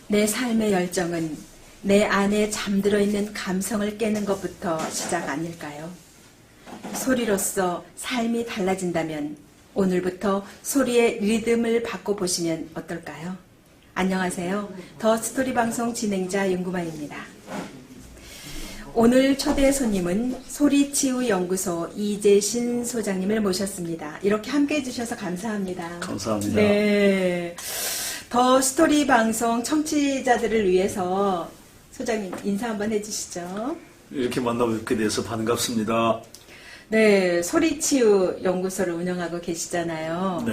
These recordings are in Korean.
내 삶의 열정은 내 안에 잠들어 있는 감성을 깨는 것부터 시작 아닐까요? 소리로서 삶이 달라진다면 오늘부터 소리의 리듬을 바꿔보시면 어떨까요? 안녕하세요. 더 스토리 방송 진행자 윤구만입니다. 오늘 초대 손님은 소리치유연구소 이재신 소장님을 모셨습니다. 이렇게 함께 해주셔서 감사합니다. 감사합니다. 네. 더 스토리 방송 청취자들을 위해서 소장님 인사 한번 해주시죠. 이렇게 만나뵙게 돼서 반갑습니다. 네, 소리치유 연구소를 운영하고 계시잖아요. 네.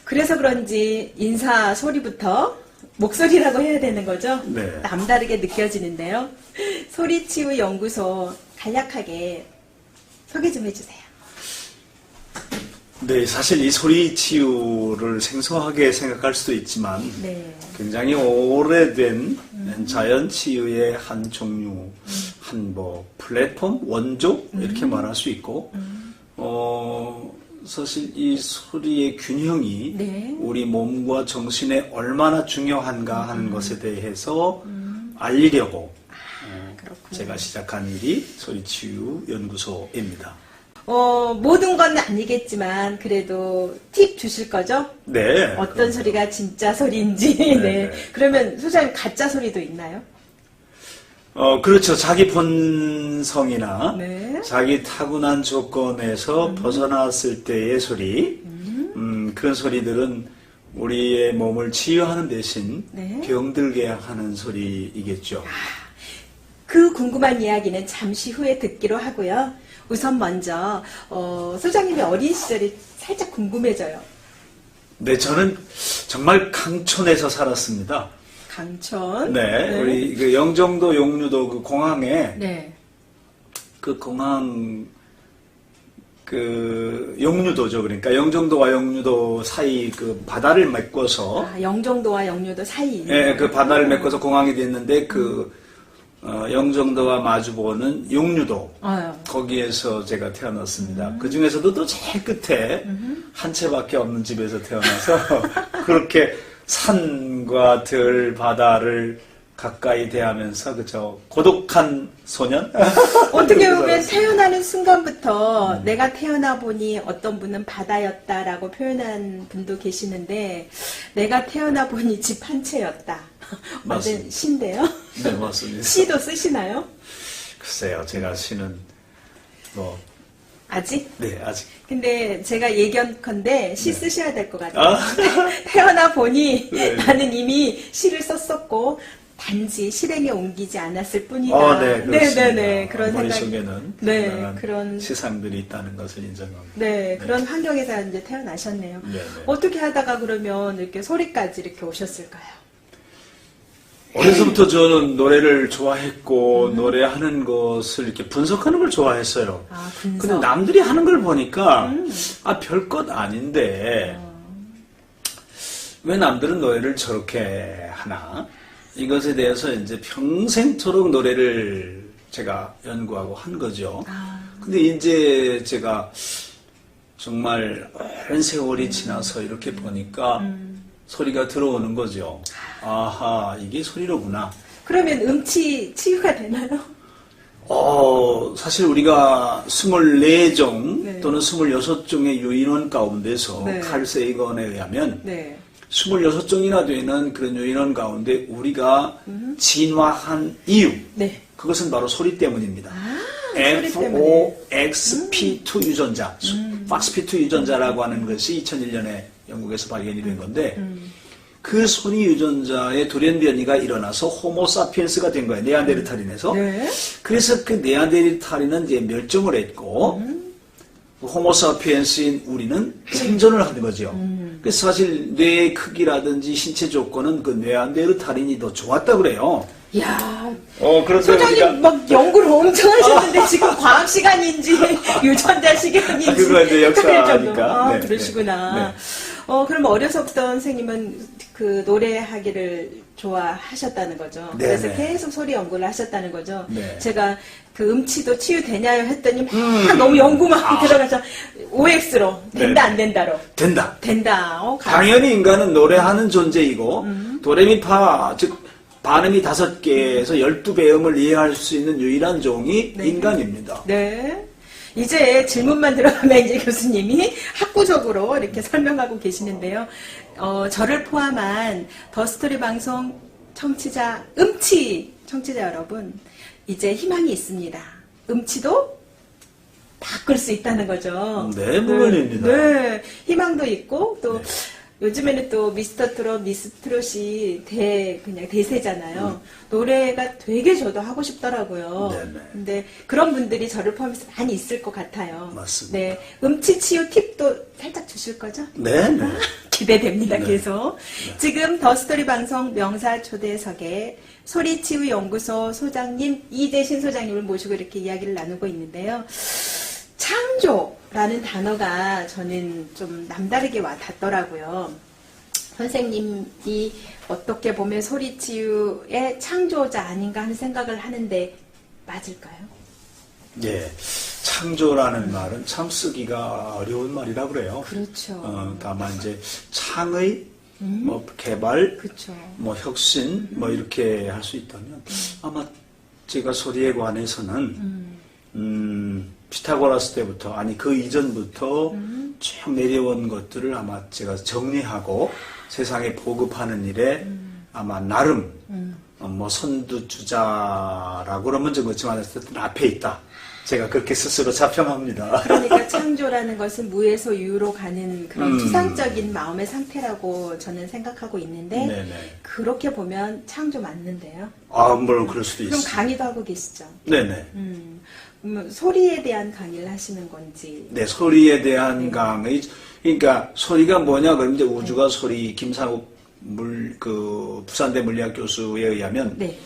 그래서 그런지 인사 소리부터 목소리라고 해야 되는 거죠? 네. 남다르게 느껴지는데요. 소리치유 연구소 간략하게 소개 좀 해주세요. 네, 사실 이 소리 치유를 생소하게 생각할 수도 있지만 네. 굉장히 오래된 자연 치유의 한 종류, 한 플랫폼, 원조 이렇게 말할 수 있고 사실 이 소리의 균형이 네. 우리 몸과 정신에 얼마나 중요한가 하는 것에 대해서 알리려고 그렇군요. 제가 시작한 일이 소리치유 연구소입니다. 모든 건 아니겠지만 그래도 팁 주실 거죠? 네. 어떤 그럼요. 소리가 진짜 소리인지. 네. 네. 그러면 소장님 가짜 소리도 있나요? 그렇죠. 자기 본성이나 네. 자기 타고난 조건에서 벗어났을 때의 소리, 그런 소리들은 우리의 몸을 치유하는 대신 네. 병들게 하는 소리이겠죠. 그 궁금한 이야기는 잠시 후에 듣기로 하고요. 우선 먼저 소장님의 어린 시절이 살짝 궁금해져요. 네, 저는 정말 강촌에서 살았습니다. 강촌. 네, 우리 그 영종도 용류도 그 공항에 네. 그 공항 그 용류도죠. 그러니까 영종도와 용류도 사이 그 바다를 메꿔서 영종도와 영류도 사이. 예, 그 바다를 메꿔서 공항이 됐는데 그 영종도와 마주보는 용류도 거기에서 제가 태어났습니다. 그 중에서도 또 제일 끝에 한 채밖에 없는 집에서 태어나서 그렇게 산과 들 바다를 가까이 대하면서 그저 고독한 소년? 어떻게 보면 태어나는 순간부터 내가 태어나 보니 어떤 분은 바다였다라고 표현한 분도 계시는데 내가 태어나 보니 집 한 채였다. 완전 맞습니다. 시인데요? 네, 맞습니다. 시도 쓰시나요? 글쎄요, 제가 시는 아직? 네, 아직. 근데 제가 예견컨대 시 네. 쓰셔야 될 것 같아요. 태어나 보니 네. 나는 이미 시를 썼었고 단지 실행에 옮기지 않았을 뿐이다. 네, 그렇습니다. 네네네. 그런 생각. 머릿속에는 네, 상당한 그런. 시상들이 있다는 것을 인정합니다. 네, 그런 환경에서 이제 태어나셨네요. 네, 네. 어떻게 하다가 그러면 이렇게 소리까지 이렇게 오셨을까요? 어려서부터 저는 노래를 좋아했고 노래하는 것을 이렇게 분석하는 걸 좋아했어요. 아, 분석. 근데 남들이 하는 걸 보니까 별것 아닌데 왜 남들은 노래를 저렇게 하나? 이것에 대해서 이제 평생토록 노래를 제가 연구하고 한 거죠. 근데 이제 제가 정말 오랜 세월이 지나서 이렇게 보니까 소리가 들어오는 거죠. 아하, 이게 소리로구나. 그러면 음치 치유가 되나요? 사실 우리가 24종 네. 또는 26종의 유인원 가운데서 네. 칼 세이건에 의하면 네. 26종이나 되는 그런 유인원 가운데 우리가 진화한 이유, 네. 그것은 바로 소리 때문입니다. 소리 때문에. FOXP2 유전자, FOXP2 유전자라고 하는 것이 2001년에 영국에서 발견이 된 건데 그 소리 유전자의 돌연변이가 일어나서 호모사피엔스가 된 거예요. 네안데르탈인에서. 네. 그래서 그 네안데르탈인은 이제 멸종을 했고 호모사피엔스인 우리는 생존을 하는 거죠. 그래서 사실 뇌의 크기라든지 신체 조건은 그 네안데르탈인이 더 좋았다 그래요. 이야, 그런데 소장님 막 연구를 엄청 하셨는데 지금 과학 시간인지 유전자 시간인지 그거 이제 역사니까. 헷갈릴 정도로. 네, 그러시구나. 네, 네. 그럼 어려서부터 선생님은 그 노래하기를 좋아하셨다는 거죠. 네, 그래서 네. 계속 소리 연구를 하셨다는 거죠. 네. 제가 그 음치도 치유되냐요 했더니 막 너무 연구만 들어가서 OX로 된다 네. 안 된다로 된다. 된다. 당연히 인간은 노래하는 존재이고 도레미파 즉 반음이 5개에서 12배음을 이해할 수 있는 유일한 종이 네. 인간입니다. 네. 이제 질문만 들어가면 이제 교수님이 학구적으로 이렇게 설명하고 계시는데요. 저를 포함한 더스토리 방송 청취자, 음치 청취자 여러분, 이제 희망이 있습니다. 음치도 바꿀 수 있다는 거죠. 네, 물론입니다. 네, 희망도 있고, 또, 네. 요즘에는 또 미스터 트롯, 미스 트롯이 그냥 대세잖아요. 노래가 되게 저도 하고 싶더라고요. 네네. 근데 그런 분들이 저를 포함해서 많이 있을 것 같아요. 맞습니다. 네, 음치 치유 팁도 살짝 주실 거죠? 네, 네. 기대됩니다, 네. 계속. 지금 더스토리 방송 명사 초대석에 소리치유연구소 소장님 이재신 소장님을 모시고 이렇게 이야기를 나누고 있는데요. 창조라는 단어가 저는 좀 남다르게 와닿더라고요. 선생님이 어떻게 보면 소리치유의 창조자 아닌가 하는 생각을 하는데 맞을까요? 예. 창조라는 말은 참 쓰기가 어려운 말이라 그래요. 그렇죠. 다만 이제 창의 뭐 개발, 그렇죠. 뭐 혁신, 뭐 이렇게 할 수 있다면 아마 제가 소리에 관해서는 피타고라스 때부터 아니 그 이전부터 쭉 내려온 것들을 아마 제가 정리하고 세상에 보급하는 일에 아마 나름 뭐 선두주자라고 그러면 좀 그렇지만 어쨌든 앞에 있다. 제가 그렇게 스스로 자평합니다. 그러니까 창조라는 것은 무에서 유로 가는 그런 추상적인 마음의 상태라고 저는 생각하고 있는데 네네. 그렇게 보면 창조 맞는데요. 아, 물론 그럴 수도 그럼 있어요. 강의도 하고 계시죠? 네네. 소리에 대한 강의를 하시는 건지. 네, 소리에 대한 강의. 그러니까 소리가 뭐냐 그러면 이제 우주가 소리 김상욱 부산대 물리학 교수에 의하면 네.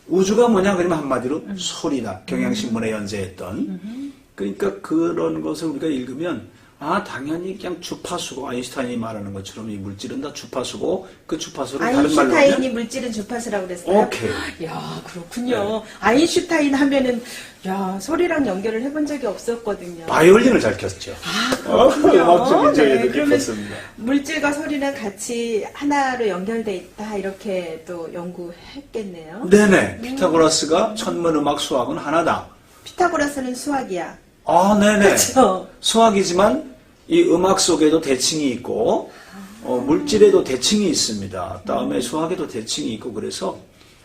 우주가 뭐냐 그러면 한마디로 소리다. 경향신문에 연재했던. 그러니까 그런 것을 우리가 읽으면 아 당연히 그냥 주파수고 아인슈타인이 말하는 것처럼 이 물질은 다 주파수고 그 주파수를 다른 말로 아인슈타인이 하면 물질은 주파수라고 그랬어요? 오케이. 야 그렇군요. 아인슈타인 하면은 야 소리랑 연결을 해본 적이 없었거든요. 바이올린을 잘 켰죠. 그렇군요. 음악적인 재미도 그러면 깊었습니다. 물질과 소리는 같이 하나로 연결돼 있다 이렇게 또 연구했겠네요. 네네. 피타고라스가 천문음악 수학은 하나다. 피타고라스는 수학이야. 아, 네네. 그렇죠. 수학이지만 이 음악 속에도 대칭이 있고 물질에도 대칭이 있습니다. 다음에 수학에도 대칭이 있고 그래서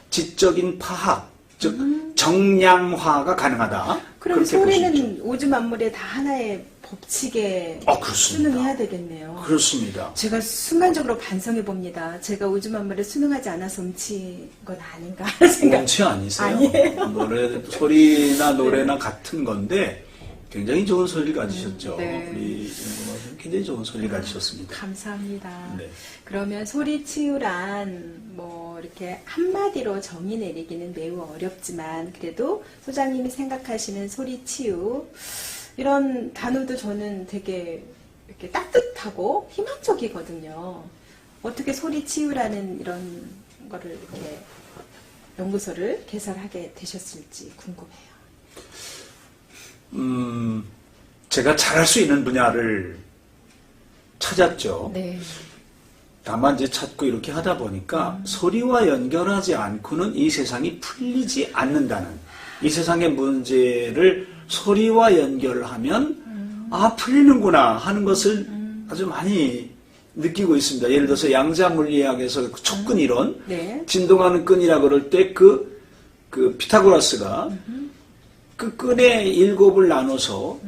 지적인 파악, 즉 정량화가 가능하다. 그럼 그렇게 볼수 있죠. 소리는 우주 만물의 다 하나의 법칙에 그렇습니다. 순응해야 되겠네요. 그렇습니다. 제가 순간적으로 반성해 봅니다. 제가 우주 만물에 순응하지 않아서 훔친 건 아닌가 생각. 원치 아니세요? 아니에요. 소리나 노래나 같은 건데 굉장히 좋은 소리를 가지셨죠. 네. 우리 연구원은 굉장히 좋은 소리를 가지셨습니다. 감사합니다. 네. 그러면 소리 치유란 뭐 이렇게 한마디로 정의 내리기는 매우 어렵지만 그래도 소장님이 생각하시는 소리 치유 이런 단어도 저는 되게 이렇게 따뜻하고 희망적이거든요. 어떻게 소리 치유라는 이런 거를 이렇게 연구소를 개설하게 되셨을지 궁금해요. 제가 잘할 수 있는 분야를 찾았죠. 네. 다만 이제 찾고 이렇게 하다 보니까 소리와 연결하지 않고는 이 세상이 풀리지 않는다는 이 세상의 문제를 소리와 연결하면 아 풀리는구나 하는 것을 아주 많이 느끼고 있습니다. 예를 들어서 양자 물리학에서 그 촉근 이론, 네. 진동하는 끈이라 그럴 때 그 피타고라스가 그 끈의 일곱을 나눠서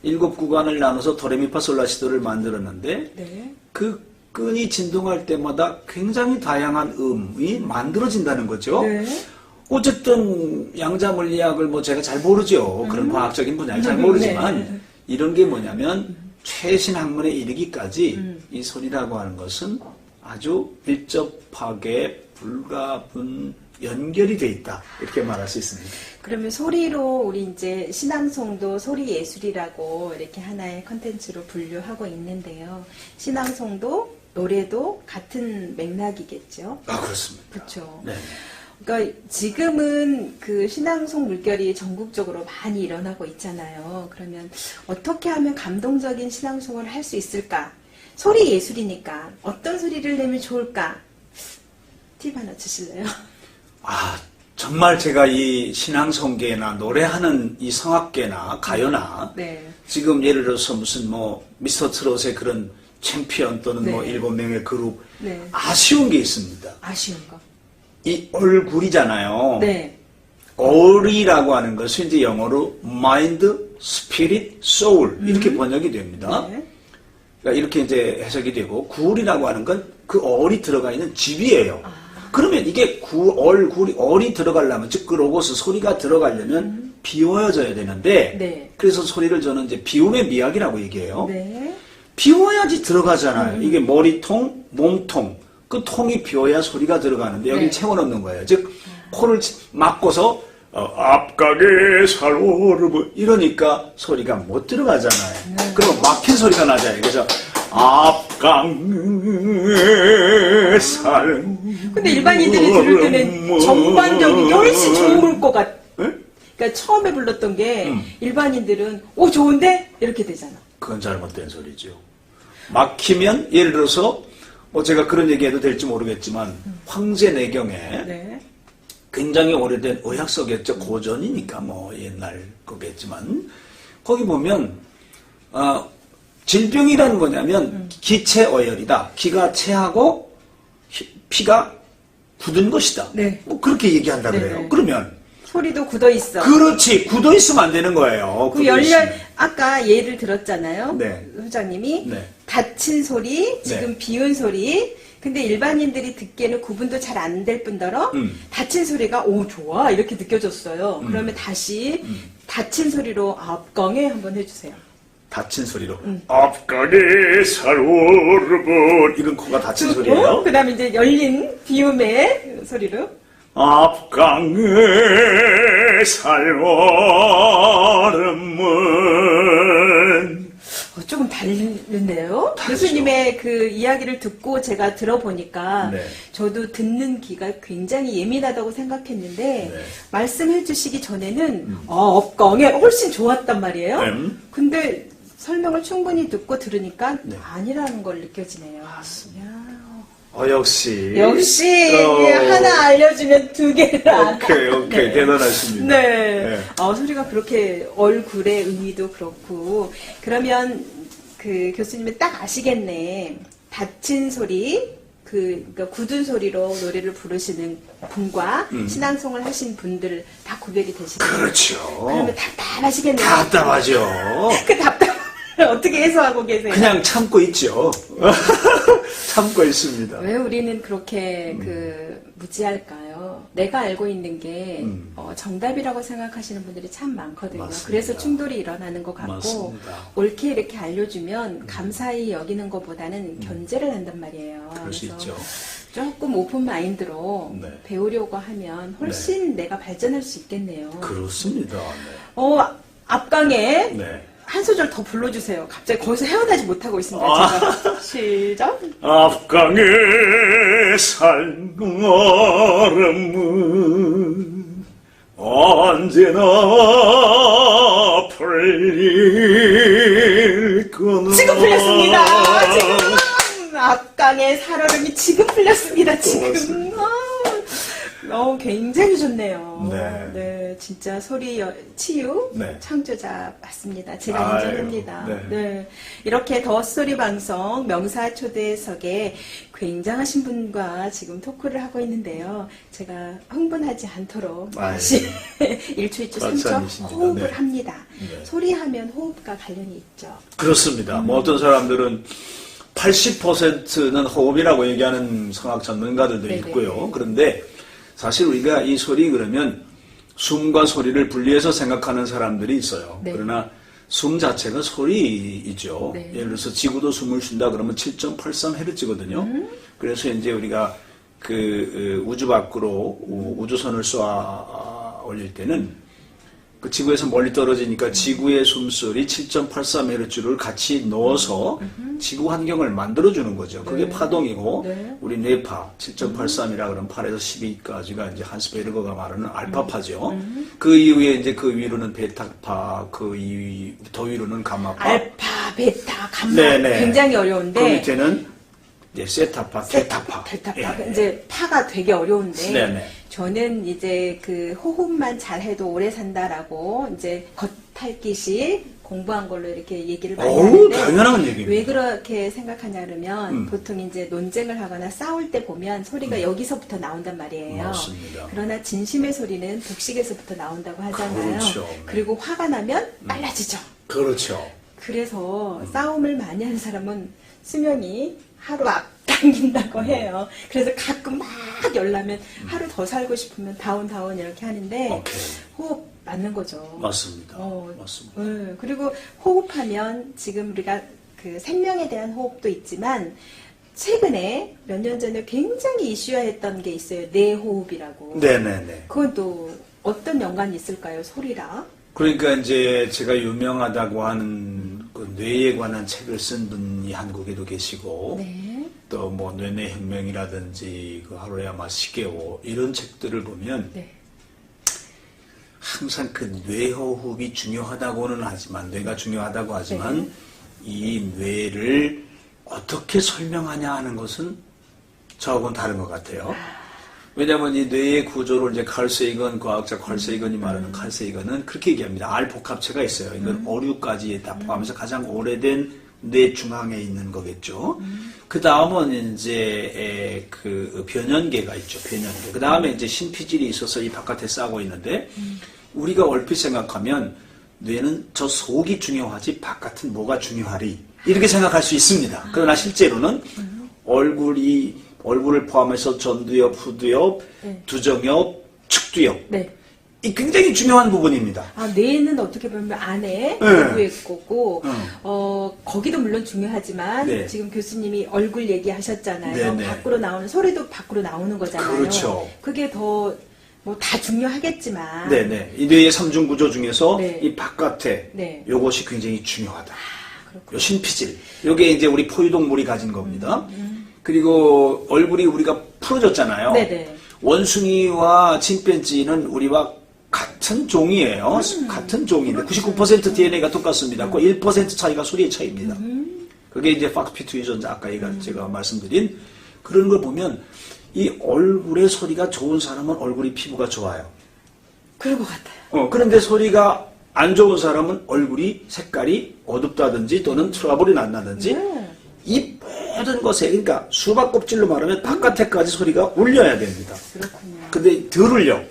일곱 구간을 나눠서 도레미파솔라시도를 만들었는데 네. 그 끈이 진동할 때마다 굉장히 다양한 음이 만들어진다는 거죠. 네. 어쨌든 양자 물리학을 뭐 제가 잘 모르죠. 그런 과학적인 분야를 잘 모르지만 네. 이런 게 뭐냐면 최신 학문에 이르기까지 이 소리라고 하는 것은 아주 밀접하게 불가분 연결이 돼 있다. 이렇게 말할 수 있습니다. 그러면 소리로 우리 이제 신앙송도 소리 예술이라고 이렇게 하나의 컨텐츠로 분류하고 있는데요. 신앙송도 노래도 같은 맥락이겠죠. 아, 그렇습니다. 그렇죠. 네. 그러니까 지금은 그 신앙송 물결이 전국적으로 많이 일어나고 있잖아요. 그러면 어떻게 하면 감동적인 신앙송을 할 수 있을까? 소리 예술이니까 어떤 소리를 내면 좋을까? 팁 하나 주실래요? 정말 제가 이 신앙송계나 노래하는 이 성악계나 가요나 네. 지금 예를 들어서 무슨 뭐 미스터 트롯의 그런 챔피언 또는 네. 뭐 7명의 그룹 네. 아쉬운 게 있습니다. 아쉬운 거. 이 얼굴이잖아요. 네. 얼이라고 하는 것은 이제 영어로 mind, spirit, soul 이렇게 번역이 됩니다. 네. 그러니까 이렇게 이제 해석이 되고 굴이라고 하는 건 그 얼이 들어가 있는 집이에요. 그러면 이게 얼이 들어가려면 즉 그 로고스 소리가 들어가려면 비워져야 되는데 네. 그래서 소리를 저는 이제 비움의 미학이라고 얘기해요. 네. 비워야지 들어가잖아요. 이게 머리통, 몸통 그 통이 비워야 소리가 들어가는데 여기 네. 채워넣는 거예요. 즉 코를 막고서 앞가게 살오르고 이러니까 소리가 못 들어가잖아요. 그러면 막힌 소리가 나잖아요. 그래서 앞강에 살. 근데 일반인들이 들을 때는 전반적인 게 훨씬 좋을 것 같. 그러니까 처음에 불렀던 게 일반인들은 오 좋은데 이렇게 되잖아. 그건 잘못된 소리죠. 막히면 예를 들어서 뭐 제가 그런 얘기해도 될지 모르겠지만 황제내경에 네. 굉장히 오래된 의학서겠죠. 고전이니까 뭐 옛날 거겠지만 거기 보면 질병이라는 거냐면 기체어혈이다. 기가 체하고 피가 굳은 것이다. 네. 뭐 그렇게 얘기한다 네, 그래요. 네. 그러면 소리도 굳어 있어. 그렇지. 굳어 있으면 안 되는 거예요. 그 굳어 열렬 있으면. 아까 예를 들었잖아요. 네. 소장님이 네. 닫힌 소리, 지금 네. 비운 소리. 근데 일반인들이 듣기에는 구분도 잘 안 될 뿐더러 닫힌 소리가 오 좋아 이렇게 느껴졌어요. 그러면 다시 닫힌 소리로 앞강에 한번 해주세요. 닫힌 소리로 앞가게 살오르고 이건 코가 닫힌 소리예요. 그다음에 이제 열린 비움의 소리로 앞강에 살오르면 조금 다른데요. 교수님의 그 이야기를 듣고 제가 들어보니까 네. 저도 듣는 귀가 굉장히 예민하다고 생각했는데 네. 말씀해 주시기 전에는 업강에 훨씬 좋았단 말이에요. 근데 설명을 충분히 듣고 들으니까 네. 아니라는 걸 느껴지네요. 맞습니다. 야. 역시 하나 알려주면 두 개를 안. 오케이 네. 대단하십니다. 네. 소리가 그렇게 얼굴의 의미도 그렇고 그러면 그 교수님은 딱 아시겠네. 닫힌 소리, 그러니까 굳은 소리로 노래를 부르시는 분과 신앙송을 하신 분들 다 구별이 되시겠네요. 그렇죠. 그러면 답답하시겠네요. 답답하죠. 그 답답을 어떻게 해소하고 계세요? 그냥 참고 있죠. 참고 있습니다. 왜 우리는 그렇게 무지할까요? 내가 알고 있는 게 정답이라고 생각하시는 분들이 참 많거든요. 맞습니다. 그래서 충돌이 일어나는 것 같고 맞습니다. 옳게 이렇게 알려주면 감사히 여기는 것보다는 견제를 한단 말이에요. 그럴 수 그래서 있죠. 조금 오픈 마인드로 네. 배우려고 하면 훨씬 내가 발전할 수 있겠네요. 그렇습니다. 앞강에 네. 한 소절 더 불러주세요. 갑자기 거기서 헤어나지 못하고 있습니다. 제가. 시작. 앞강에 살얼음은 언제나 풀릴 거나 지금 풀렸습니다. 지금 앞강의 살얼음이 지금 풀렸습니다. 지금. 굉장히 좋네요. 네. 진짜 소리 치유 네. 창조자 맞습니다. 제가 인정합니다. 아유, 네. 이렇게 더 스토리 방송 명사 초대석에 굉장하신 분과 지금 토크를 하고 있는데요. 제가 흥분하지 않도록 아유. 다시 1초 2초 3초 박사님이십니다. 호흡을 네. 합니다. 네. 소리하면 호흡과 관련이 있죠. 그렇습니다. 뭐 어떤 사람들은 80%는 호흡이라고 얘기하는 성악 전문가들도 네네. 있고요. 그런데 사실 우리가 이 소리 그러면 숨과 소리를 분리해서 생각하는 사람들이 있어요. 네. 그러나 숨 자체가 소리이죠. 네. 예를 들어서 지구도 숨을 쉰다 그러면 7.83Hz거든요. 그래서 이제 우리가 그 우주 밖으로 우주선을 쏘아 올릴 때는 그 지구에서 멀리 떨어지니까 지구의 숨소리 7.83Hz를 같이 넣어서 지구 환경을 만들어주는 거죠. 그게 네. 파동이고 네. 우리 뇌파 7.83이라 그러면 8에서 12까지가 이제 한스베르거가 말하는 알파파죠. 그 이후에 이제 그 위로는 베타파, 더 위로는 감마파. 알파, 베타, 감마 네네. 굉장히 그 어려운데 밑에는 이제 세타파, 델타파. 델타파. 이제 파가 되게 어려운데 네네. 저는 이제 그 호흡만 잘해도 오래 산다라고 이제 겉핥기식 공부한 걸로 이렇게 얘기를 많이 하는데 당연한 얘기입니다. 왜 그렇게 생각하냐 그러면 보통 이제 논쟁을 하거나 싸울 때 보면 소리가 여기서부터 나온단 말이에요. 맞습니다. 그러나 진심의 소리는 복식에서부터 나온다고 하잖아요. 그렇죠. 그리고 화가 나면 빨라지죠. 그렇죠. 그래서 싸움을 많이 하는 사람은 수명이 하루 앞당긴다고 해요. 그래서 가끔 막 열나면 하루 더 살고 싶으면 다운 이렇게 하는데 오케이. 호흡 맞는 거죠. 맞습니다. 맞습니다. 네. 그리고 호흡하면 지금 우리가 그 생명에 대한 호흡도 있지만 최근에 몇 년 전에 굉장히 이슈화했던 게 있어요. 뇌호흡이라고. 네네네. 그건 또 어떤 연관이 있을까요? 소리랑? 그러니까 이제 제가 유명하다고 하는 그 뇌에 관한 책을 쓴 분이 한국에도 계시고 네. 또 뭐 뇌내혁명이라든지 그 하루에 아마 시계오 이런 책들을 보면 네. 항상 그 뇌호흡이 중요하다고는 하지만 뇌가 중요하다고 하지만 네. 이 뇌를 어떻게 설명하냐 하는 것은 저하고는 다른 것 같아요. 왜냐하면 이 뇌의 구조를 이제 칼 세이건 과학자 칼 세이건이 말하는 칼 세이건은 그렇게 얘기합니다. R 복합체가 있어요. 이건 어류까지 다 포함해서 가장 오래된 뇌 중앙에 있는 거겠죠. 그 다음은 이제 그 변연계가 있죠. 변연계. 그 다음에 이제 신피질이 있어서 이 바깥에 싸고 있는데 우리가 얼핏 생각하면 뇌는 저 속이 중요하지 바깥은 뭐가 중요하리 이렇게 생각할 수 있습니다. 그러나 실제로는 얼굴을 포함해서 전두엽, 후두엽, 네. 두정엽, 측두엽 네. 이 굉장히 중요한 부분입니다. 아, 뇌는 어떻게 보면 안에 네. 내부에 있고, 응. 거기도 물론 중요하지만, 네. 지금 교수님이 얼굴 얘기하셨잖아요. 네, 네. 밖으로 나오는, 소리도 밖으로 나오는 거잖아요. 그렇죠. 그게 더, 뭐, 다 중요하겠지만. 네네. 이 뇌의 삼중 구조 중에서 네. 이 바깥에 네. 요것이 굉장히 중요하다. 그렇군요. 요 신피질. 요게 이제 우리 포유동물이 가진 겁니다. 그리고 얼굴이 우리가 풀어졌잖아요. 네네. 원숭이와 침팬지는 우리와 같은 종이에요. 같은 종인데 99% DNA가 똑같습니다. 그 1% 차이가 소리의 차이입니다. 그게 이제 팍스피트 유전자 아까 제가 말씀드린 그런 걸 보면 이 얼굴의 소리가 좋은 사람은 얼굴이 피부가 좋아요. 그런 것 같아요. 그런데 소리가 안 좋은 사람은 얼굴이 색깔이 어둡다든지 또는 트러블이 난다든지 이 모든 것에 그러니까 수박 껍질로 말하면 바깥에까지 소리가 울려야 됩니다. 그렇군요. 근데 덜 울려.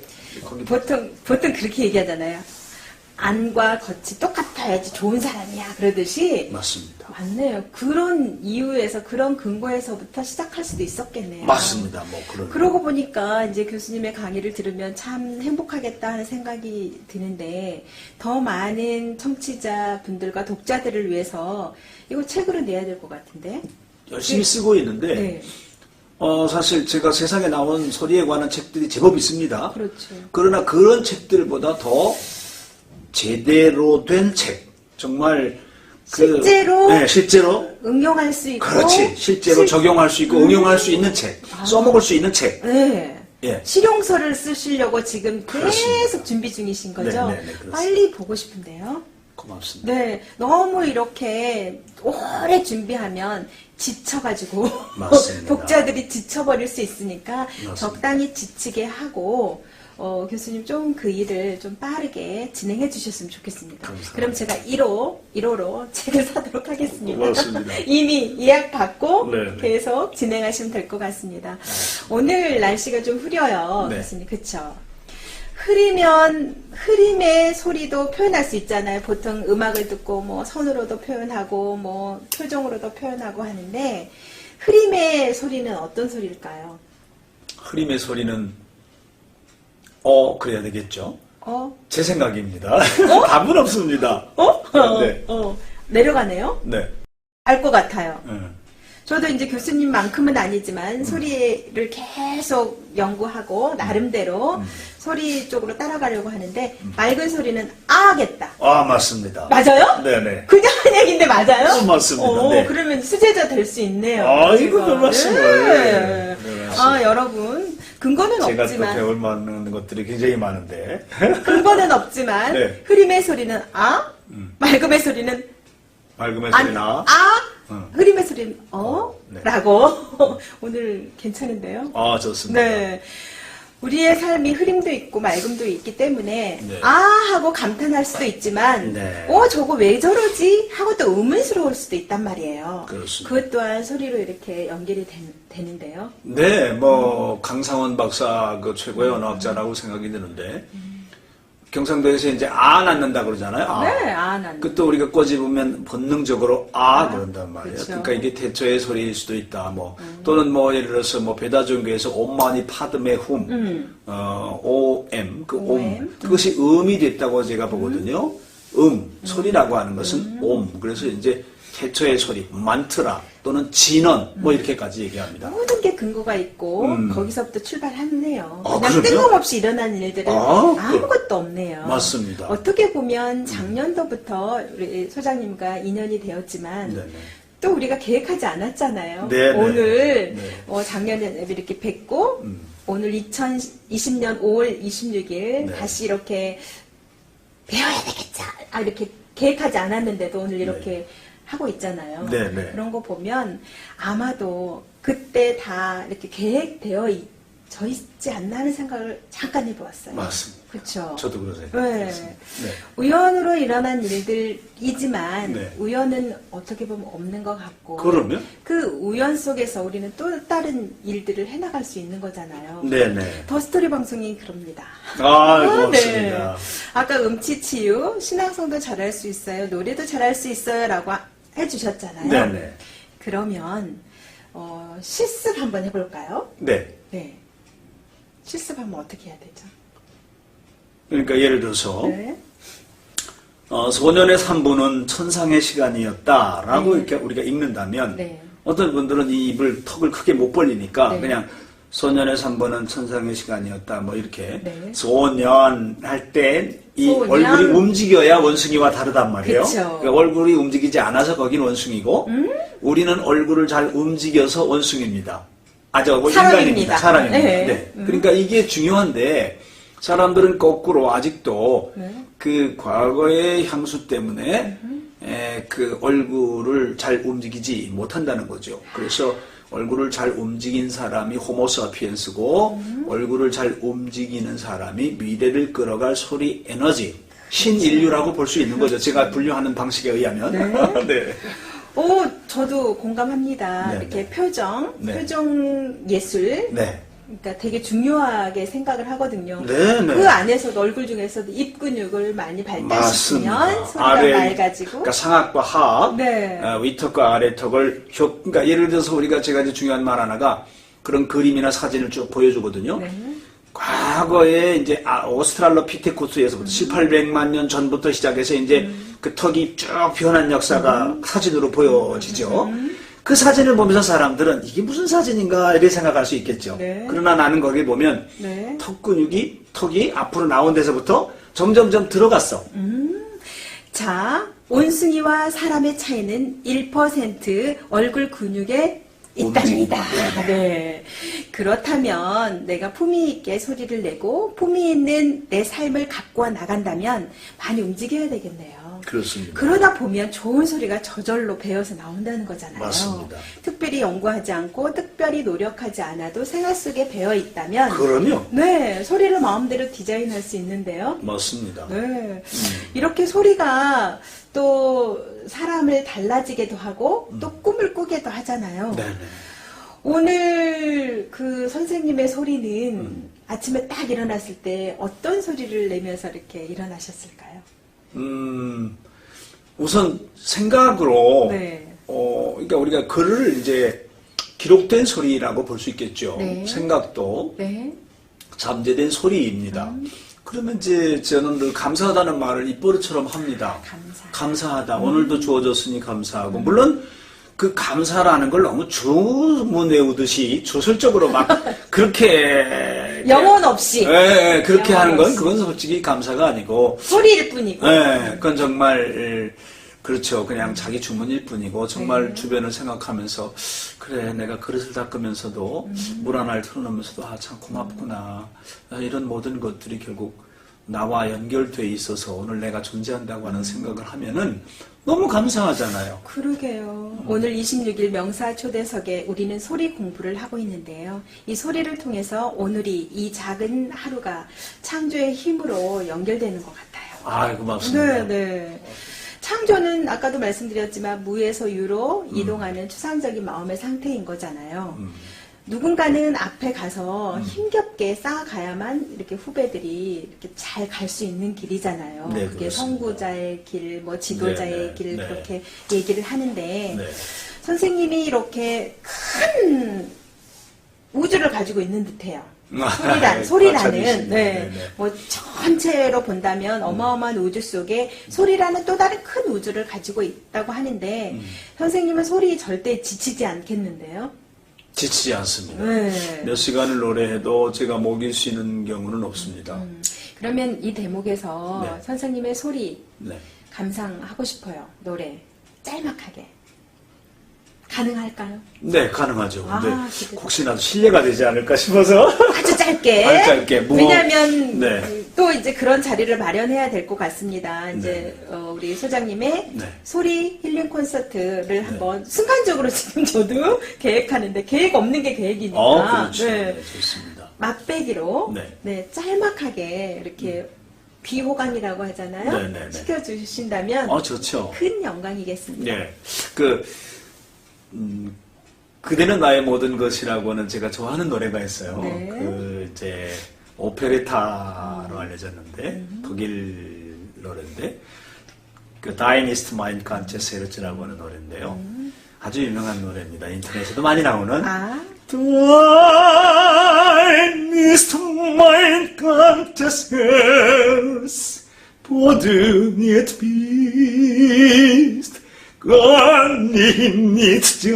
거기 보통 그렇게 얘기하잖아요. 안과 겉이 똑같아야지 좋은 사람이야. 그러듯이. 맞습니다. 맞네요. 그런 이유에서, 그런 근거에서부터 시작할 수도 있었겠네요. 맞습니다. 뭐 그런. 그러고 보니까 이제 교수님의 강의를 들으면 참 행복하겠다 하는 생각이 드는데, 더 많은 청취자분들과 독자들을 위해서 이거 책으로 내야 될 것 같은데? 열심히 쓰고 있는데 네. 사실 제가 세상에 나온 소리에 관한 책들이 제법 있습니다. 그렇죠. 그러나 그런 책들보다 더 제대로 된 책, 정말 실제로 네, 실제로 응용할 수 있고. 그렇지, 실제로 적용할 수 있고 응용할 수 있는 책, 써먹을 수 있는 책. 네. 예. 실용서를 쓰시려고 지금 계속 그렇습니다. 준비 중이신 거죠? 네, 그렇습니다. 빨리 보고 싶은데요. 고맙습니다. 네, 너무 이렇게 오래 준비하면 지쳐가지고 맞습니다. 독자들이 지쳐버릴 수 있으니까 맞습니다. 적당히 지치게 하고 교수님 좀 그 일을 좀 빠르게 진행해 주셨으면 좋겠습니다. 감사합니다. 그럼 제가 1호로 책을 사도록 하겠습니다. 고맙습니다. 이미 예약 받고 네. 계속 진행하시면 될 것 같습니다. 오늘 날씨가 좀 흐려요. 네. 교수님, 그쵸? 흐리면 흐림의 소리도 표현할 수 있잖아요. 보통 음악을 듣고 뭐 손으로도 표현하고 뭐 표정으로도 표현하고 하는데 흐림의 소리는 어떤 소리일까요? 흐림의 소리는 그래야 되겠죠. 제 생각입니다. 답은 없습니다. 네. 내려가네요? 네. 알 것 같아요. 네. 저도 이제 교수님만큼은 아니지만 소리를 계속 연구하고 나름대로 소리 쪽으로 따라가려고 하는데 맑은 소리는 아겠다. 맞습니다. 맞아요? 네네. 그냥 한 얘기인데 맞아요? 맞습니다. 네. 그러면 수제자 될 수 있네요. 이거 제가. 별 말씀을. 네. 여러분 근거는 제가 없지만 또 배울 만한 것들이 굉장히 많은데. 근거는 없지만 네. 흐림의 소리는 맑음의 소리는 맑음의 소리나. 흐림의 소리, 네. 라고. 오늘 괜찮은데요? 좋습니다. 네. 우리의 삶이 흐림도 있고 맑음도 있기 때문에 네. 하고 감탄할 수도 있지만 네. 저거 왜 저러지? 하고 또 의문스러울 수도 있단 말이에요. 그렇습니다. 그것 또한 소리로 이렇게 연결이 되는데요. 네, 강상원 박사 그 최고의 언어학자라고 생각이 드는데, 경상도에서 이제 낳는다 그러잖아요. 네, 낳는다. 또 우리가 꼬집으면 본능적으로 그런단 말이에요. 그렇죠. 그러니까 이게 대처의 소리일 수도 있다. 또는 예를 들어서 배다종교에서 옴마니 파드메 OM, 그것이 음이 됐다고 제가 보거든요. 소리라고 하는 것은 그래서 이제 태초의 소리, 만트라 또는 진언 이렇게까지 얘기합니다. 모든 게 근거가 있고 거기서부터 출발하네요. 그냥 그럼요? 뜬금없이 일어나는 일들은 아무것도 없네요. 맞습니다. 어떻게 보면 작년도부터 우리 소장님과 인연이 되었지만 네네. 또 우리가 계획하지 않았잖아요. 네네. 오늘 네. 작년에 이렇게 뵙고 오늘 2020년 5월 26일 네. 다시 이렇게 배워야 되겠죠. 이렇게 계획하지 않았는데도 오늘 이렇게 하고 있잖아요. 네네. 그런 거 보면 아마도 그때 다 이렇게 계획되어 져 있지 않나 하는 생각을 잠깐 해보았어요. 맞습니다. 그렇죠. 저도 그런 네. 생각했습니다. 네. 우연으로 일어난 일들이지만 네. 우연은 어떻게 보면 없는 것 같고 그러면? 그 우연 속에서 우리는 또 다른 일들을 해나갈 수 있는 거잖아요. 네네. 더 스토리 방송이 그럽니다. 고맙습니다. 아까 음치치유, 신앙성도 잘할 수 있어요, 노래도 잘할 수 있어요 라고 해주셨잖아요. 네네. 그러면 실습 한번 해볼까요? 네. 네. 실습하면 어떻게 해야 되죠? 그러니까 예를 들어서 네. 소년의 3부는 천상의 시간이었다라고 네. 이렇게 우리가 읽는다면 네. 어떤 분들은 이 턱을 크게 못 벌리니까 네. 그냥 소년의 3부는 천상의 시간이었다 이렇게 네. 소년 할 때 이 소년. 얼굴이 움직여야 원숭이와 다르단 말이에요. 그쵸. 그러니까 얼굴이 움직이지 않아서 거긴 원숭이고 우리는 얼굴을 잘 움직여서 원숭이입니다. 인간입니다. 사람입니다. 네. 네. 그러니까 이게 중요한데 사람들은 거꾸로 아직도 그 과거의 향수 때문에 그 얼굴을 잘 움직이지 못한다는 거죠. 그래서 얼굴을 잘 움직인 사람이 호모사피엔스고 얼굴을 잘 움직이는 사람이 미래를 끌어갈 소리 에너지 신인류라고 볼 수 있는 거죠. 제가 분류하는 방식에 의하면. 네. 네. 저도 공감합니다. 네, 이렇게 네. 표정 네. 예술. 네. 그러니까 되게 중요하게 생각을 하거든요. 네, 네. 그 안에서도 얼굴 중에서도 입 근육을 많이 발달시키면 소리가 맑아지고. 그러니까 상악과 하악, 네. 위턱과 아래턱을 그러니까 예를 들어서 제가 이제 중요한 말 하나가 그런 그림이나 사진을 쭉 보여주거든요. 네. 과거에 이제 오스트랄로피테쿠스에서부터 1800만 년 전부터 시작해서 이제 그 턱이 쭉 변한 역사가 사진으로 보여지죠. 그 사진을 보면서 사람들은 이게 무슨 사진인가 이렇게 생각할 수 있겠죠. 네. 그러나 나는 거기 보면 네. 턱이 앞으로 나온 데서부터 점점점 들어갔어. 자, 원숭이와 사람의 차이는 1% 얼굴 근육에 있답니다. 네. 그렇다면 내가 품위 있게 소리를 내고 품위 있는 내 삶을 갖고 나간다면 많이 움직여야 되겠네요. 그렇습니다. 그러다 보면 좋은 소리가 저절로 배어서 나온다는 거잖아요. 맞습니다. 특별히 연구하지 않고 특별히 노력하지 않아도 생활 속에 배어 있다면 그럼요. 네, 소리를 마음대로 디자인할 수 있는데요. 맞습니다. 네. 이렇게 소리가 또 사람을 달라지게도 하고 또 꿈을 꾸게도 하잖아요. 네네. 오늘 그 선생님의 소리는 아침에 딱 일어났을 때 어떤 소리를 내면서 이렇게 일어나셨을까요? 우선 생각으로 네. 그러니까 우리가 글을 이제 기록된 소리라고 볼 수 있겠죠. 네. 생각도 네. 잠재된 소리입니다. 그러면 이제 저는 늘 감사하다는 말을 입버릇처럼 합니다. 감사하다. 오늘도 주어졌으니 감사하고. 물론 그 감사라는 걸 너무 주문 외우듯이 주술적으로 막 그렇게 영혼 없이. 예, 그렇게 영혼 하는 건 없이. 그건 솔직히 감사가 아니고 소리일 뿐이고. 예, 그건 정말 그렇죠. 그냥 자기 주문일 뿐이고 정말 네. 주변을 생각하면서 그래 내가 그릇을 닦으면서도 물 하나를 틀어놓으면서도 참 고맙구나. 이런 모든 것들이 결국 나와 연결돼 있어서 오늘 내가 존재한다고 하는 생각을 하면은 너무 감사하잖아요. 그러게요. 오늘 26일 명사 초대석에 우리는 소리 공부를 하고 있는데요. 이 소리를 통해서 오늘이 이 작은 하루가 창조의 힘으로 연결되는 것 같아요. 아, 고맙습니다. 네, 네. 창조는 아까도 말씀드렸지만 무에서 유로 이동하는 추상적인 마음의 상태인 거잖아요. 누군가는 앞에 가서 힘겹게 쌓아가야만 이렇게 후배들이 이렇게 잘 갈 수 있는 길이잖아요. 네, 그게 그렇습니다. 선구자의 길, 뭐 지도자의 네, 네, 길 네. 그렇게 얘기를 하는데 네. 선생님이 이렇게 큰 우주를 가지고 있는 듯해요. 소리라는 과찬이십니다. 네, 네, 네. 뭐 전체로 본다면 어마어마한 우주 속에 소리라는 또 다른 큰 우주를 가지고 있다고 하는데 선생님은 소리 절대 지치지 않겠는데요? 지치지 않습니다. 네. 몇 시간을 노래해도 제가 목이 쉬는 경우는 없습니다. 그러면 이 대목에서 네. 선생님의 소리 네. 감상하고 싶어요. 노래 짤막하게 가능할까요? 네, 가능하죠. 근데 아, 기대돼. 혹시나 실례가 되지 않을까 싶어서 아주 짧게. 아주 짧게. 뭐, 왜냐하면 네. 또 이제 그런 자리를 마련해야 될 것 같습니다. 이제 우리 소장님의 네. 소리 힐링 콘서트를 한번 순간적으로 지금 저도 계획하는데 계획 없는 게 계획이니까 그렇죠. 네. 네, 좋습니다. 맛배기로 네. 네, 짤막하게 이렇게 귀호강이라고 하잖아요. 네, 네, 네. 시켜주신다면 좋죠. 큰 영광이겠습니다. 네. 그대는 나의 모든 것이라고는 제가 좋아하는 노래가 있어요. 네. 이제 오페레타로 알려졌는데 독일 노래인데 Dein ist mein ganzes Herz라고 하는 노래인데요. 아주 유명한 노래입니다. 인터넷에도 많이 나오는 아, Dein ist mein ganzes Herz, wo du nicht bist, kann ich nicht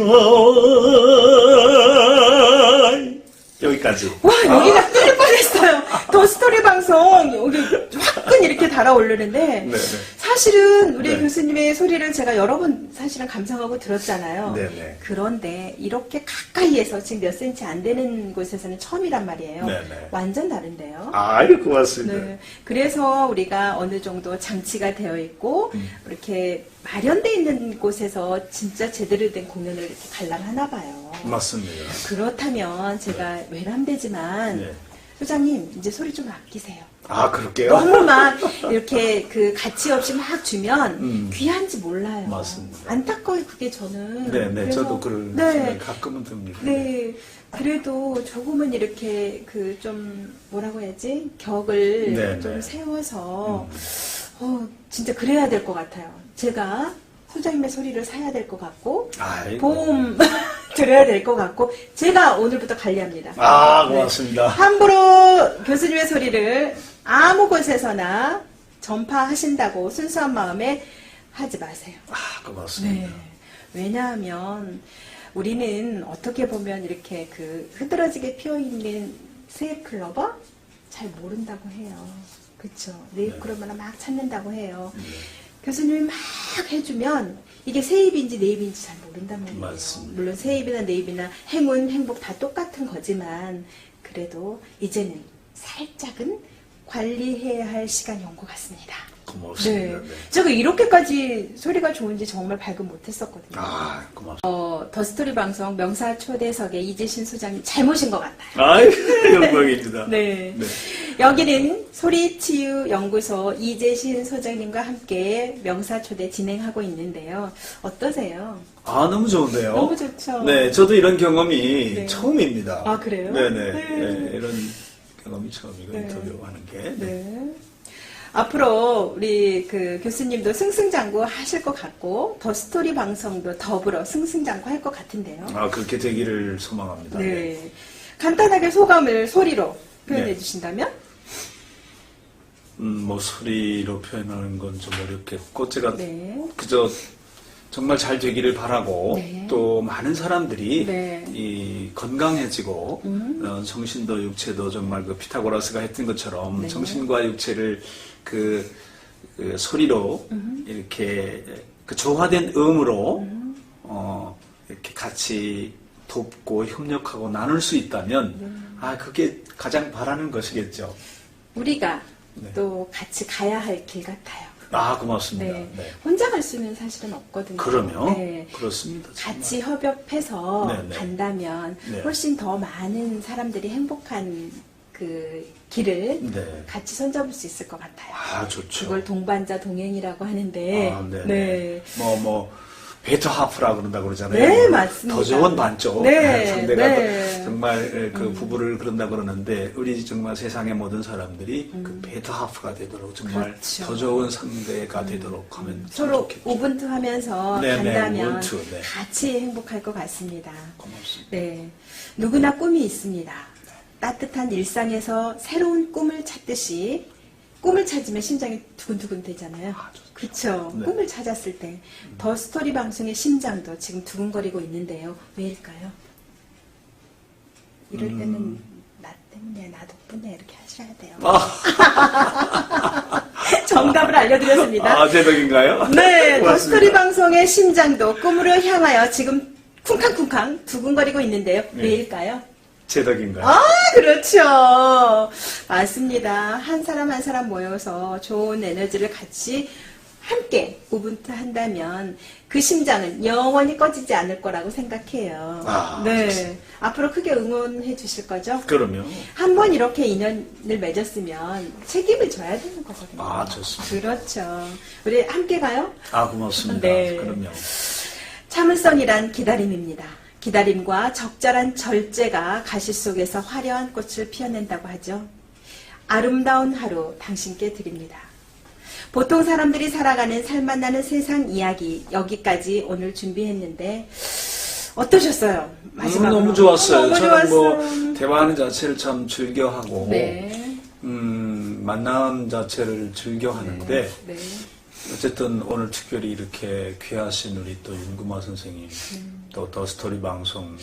sein. 여기까지. 와, 여기가 뜰 뻔했어요. 더 스토리 방송, 여기 화끈 이렇게 달아오르는데, 네, 네. 사실은 우리 네. 교수님의 소리를 제가 여러 번 사실은 감상하고 들었잖아요. 네, 네. 그런데 이렇게 가까이에서 지금 몇 센치 안 되는 곳에서는 처음이란 말이에요. 네, 네. 완전 다른데요. 아유, 고맙습니다. 네. 그래서 우리가 어느 정도 장치가 되어 있고, 이렇게 마련되어 있는 곳에서 진짜 제대로 된 공연을 이렇게 관람하나 봐요. 맞습니다. 그렇다면 제가 외람되지만 네. 소장님 이제 소리 좀 아끼세요. 그럴게요. 너무 막 이렇게 그 가치 없이 막 주면 귀한지 몰라요. 맞습니다. 안타까워요 그게 저는. 네, 네. 그래서 저도 그런 네, 생각이 가끔은 듭니다. 네. 그래도 조금은 이렇게 그 좀 뭐라고 해야지 격을 네, 좀 네. 세워서 진짜 그래야 될 것 같아요. 제가 소장님의 소리를 사야 될 것 같고 아이고. 보험 드려야 될 것 같고 제가 오늘부터 관리합니다. 고맙습니다. 네. 함부로 교수님의 소리를 아무 곳에서나 전파하신다고 순수한 마음에 하지 마세요. 고맙습니다. 네. 왜냐하면 우리는 어떻게 보면 이렇게 그 흐드러지게 피어있는 세잎클로버 잘 모른다고 해요. 그쵸? 네잎클로버나 막 찾는다고 해요. 교수님이 막 해주면 이게 세잎인지 네잎인지 잘 모른단 말이에요. 맞습니다. 물론 세잎이나 네잎이나 행운, 행복 다 똑같은 거지만 그래도 이제는 살짝은 관리해야 할 시간이 온 것 같습니다. 고맙습니다. 네. 제가 이렇게까지 소리가 좋은지 정말 발견 못했었거든요. 고맙습니다. 더 스토리 방송 명사 초대석에 이재신 소장님 잘 모신 것 같아요. 아유, 영광입니다. 네. 네. 여기는 소리치유연구소 이재신 소장님과 함께 명사 초대 진행하고 있는데요. 어떠세요? 너무 좋은데요. 너무 좋죠. 네, 저도 이런 경험이 네. 처음입니다. 그래요? 네네. 네. 네, 이런 경험이 처음이고, 네. 인터뷰하는 게. 네. 앞으로 우리 그 교수님도 승승장구 하실 것 같고 더 스토리 방송도 더불어 승승장구 할 것 같은데요. 그렇게 되기를 소망합니다. 네. 간단하게 소감을 소리로 표현해 네. 주신다면? 소리로 표현하는 건 좀 어렵겠고, 제가 네. 그저 정말 잘 되기를 바라고, 네. 또 많은 사람들이 네. 건강해지고, 정신도 육체도 정말 그 피타고라스가 했던 것처럼 네. 정신과 육체를 그 소리로 이렇게 그 조화된 음으로 이렇게 같이 돕고 협력하고 나눌 수 있다면 그게 가장 바라는 것이겠죠. 우리가 네. 또 같이 가야 할 길 같아요. 아, 고맙습니다. 네. 네. 혼자 갈 수는 사실은 없거든요. 그러면 네. 그렇습니다. 정말. 같이 협업해서 네, 네. 간다면 네. 훨씬 더 많은 사람들이 행복한 그 길을 네. 같이 손잡을 수 있을 것 같아요. 아, 좋죠. 그걸 동반자 동행이라고 하는데, 아, 네네. 네. 베터 하프라 그런다고 그러잖아요. 네, 맞습니다. 더 좋은 반쪽. 네, 상대가 네. 정말 그 부부를 그런다 그러는데 우리 정말 세상의 모든 사람들이 그 베터 하프가 되도록 정말 그렇죠. 더 좋은 상대가 되도록 하면 참 서로 좋겠죠. 우분투 하면서 네, 네, 간다면 우분투, 네. 같이 행복할 것 같습니다. 고맙습니다. 네. 누구나 꿈이 있습니다. 따뜻한 일상에서 새로운 꿈을 찾듯이 꿈을 찾으면 심장이 두근두근 되잖아요. 그렇죠. 네. 꿈을 찾았을 때 더 스토리 방송의 심장도 지금 두근거리고 있는데요. 왜일까요? 이럴 때는 나 때문에 나 덕분에 이렇게 하셔야 돼요. 정답을 알려드렸습니다. 아, 제 덕인가요? 네, 더 고맙습니다. 스토리 방송의 심장도 꿈으로 향하여 지금 쿵쾅쿵쾅 두근거리고 있는데요. 네. 왜일까요? 제 덕인가요? 아, 그렇죠. 맞습니다. 한 사람 한 사람 모여서 좋은 에너지를 같이 함께 우분투 한다면 그 심장은 영원히 꺼지지 않을 거라고 생각해요. 아, 네. 좋습니다. 앞으로 크게 응원해 주실 거죠? 그럼요. 한 번 이렇게 인연을 맺었으면 책임을 져야 되는 거거든요. 아, 좋습니다. 그렇죠. 우리 함께 가요? 아, 고맙습니다. 네. 그럼요. 참을성이란 기다림입니다. 기다림과 적절한 절제가 가시 속에서 화려한 꽃을 피워낸다고 하죠. 아름다운 하루 당신께 드립니다. 보통 사람들이 살아가는 살맛나는 세상 이야기 여기까지 오늘 준비했는데 어떠셨어요? 마지막으로. 너무 좋았어요. 너무 저는 좋았어요. 대화하는 자체를 참 즐겨하고 네. 만남 자체를 즐겨하는데 네. 어쨌든 오늘 특별히 이렇게 귀하신 우리 또 윤구마 선생님 또 더 스토리 방송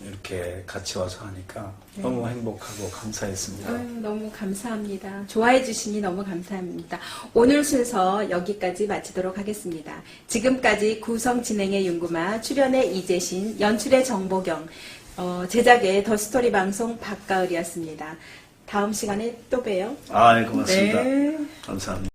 이렇게 같이 와서 하니까 너무 행복하고 감사했습니다. 너무 감사합니다. 좋아해 주시니 너무 감사합니다. 오늘 순서 여기까지 마치도록 하겠습니다. 지금까지 구성 진행의 윤구마, 출연의 이재신, 연출의 정보경, 제작의 더 스토리 방송 박가을이었습니다. 다음 시간에 또 봬요. 아, 네, 고맙습니다. 네. 감사합니다.